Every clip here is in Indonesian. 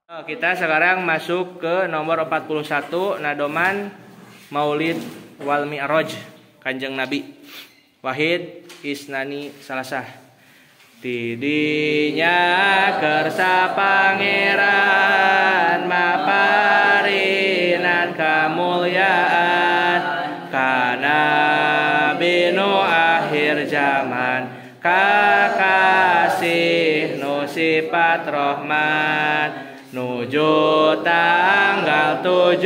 Kita sekarang masuk ke nomor 41, Nadoman Maulid wal Mi'raj Kanjeng Nabi. Wahid Isnani Salasah. Tidinya kersa pangeran maparinan kamulyaan kana binu akhir zaman kakasih nu sifat rahman nuju tanggal 7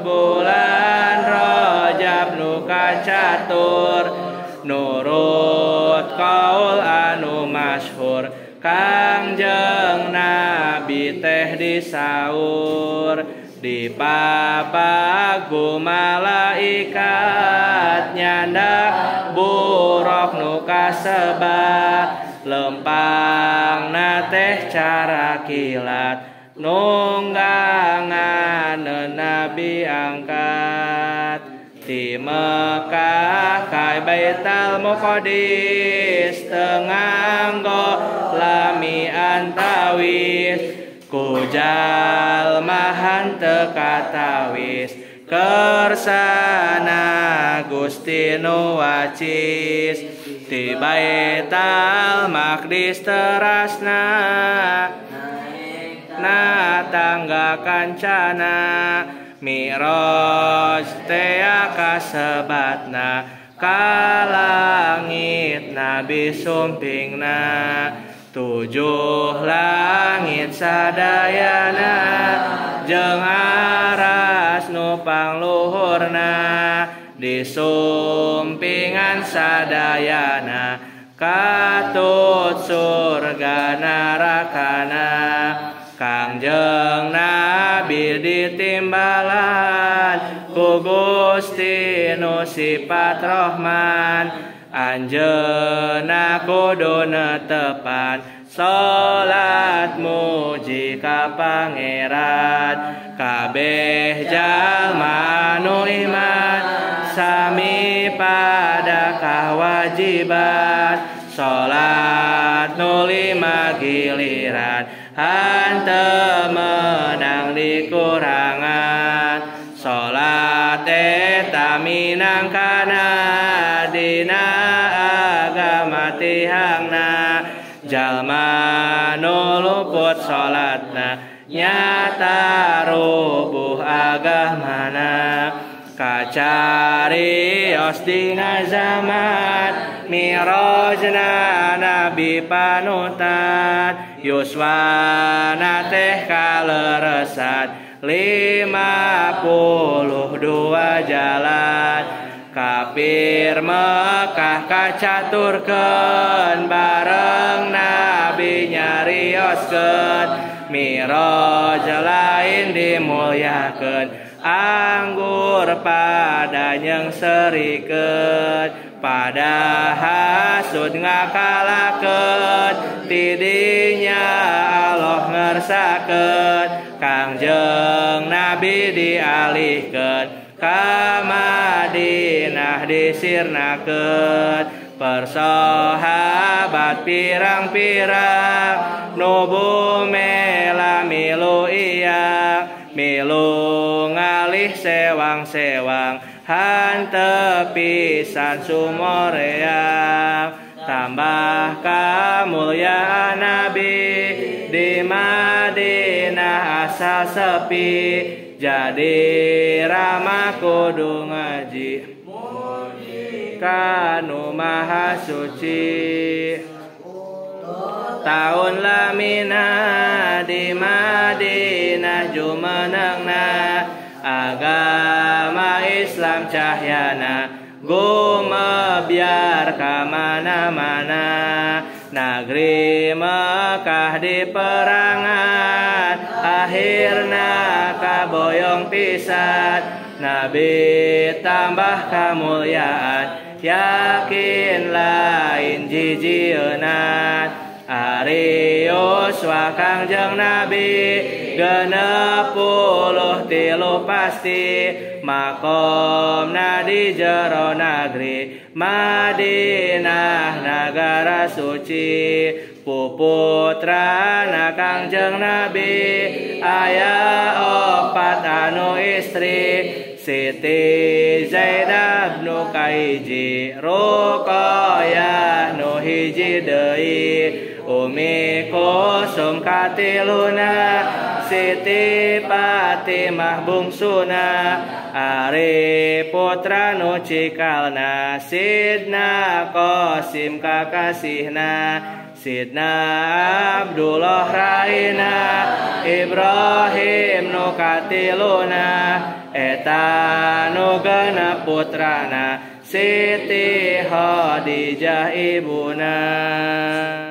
bulan Rajab nu kacatur nurut qaul anu masyhur Kangjeng Nabi teh disaur dipapagu malaikat nyandak buruk nu kasebat lempang na teh cara kilat nunggangan Nabi angkat di Mekah kai Baitul Muqaddis tenganggo lami antawis kujal mahan tekatawis kersana Gusti nu wacis di Baitul Maqdis terasna na tangga kancana Mi'raj teh kasebatna ka langit Nabi sumpingna 7 langit sadayana jeung aras nu pangluhurna di sumpingan sadayana katut surga narakana Kangjeng Nabi ditimbalan ku Gusti nu sifat rahman anjeunna kudu netepan salat muji ka pangeran kabeh jalma nu iman sami pada kawajiban salat nu 5 giliran hanteu menang dikurangan salat eta minangkana dina agama tihangna jalma nu luput salatna nyata rubuh agamana kacarios dina zaman Mi'rajna Nabi panutan yuswana teh kaleresan 52 jalan kafir Mekah kacaturkeun bareng Nabi nyarioskeun Mi'raj lain dimulyakeun anggur pada nyengserikeun pada hasud ngakalakeun tidinya Allah ngersakeun Kangjeng Nabi dialihkeun ka Madinah disirnakeun persahabat pirang-pirang nubu mela milu iya milu ngalih sewang-sewang hanteu pisan sumoreang tambah kamulyaan Nabi di Madinah asal sepi jadi ramah kudu ngaji kanu maha suci tahun lamina di Madinah jumenengna agama Islam cahyana gumebyar ka mana-mana negeri Mekah di perangan akhirna kaboyong pisan Nabi tambah kamulyaan yakin lain jijieunat Arius yuswa Kangjeng Nabi genep puluh tilu pasti makomna di jero negeri Madinah negara suci puputrana Kangjeng Nabi aya opat anu istri Siti Zaidah nu kahiji Ruqayyah nu hiji deui Umi Kulsum katiluna Siti Fatimah bungsuna Ari putra nu cikalna Sidna Qasim kakasihna Sidna Abdullah raina Ibrahim nu katiluna eta nu genep putrana Siti Khadijah ibuna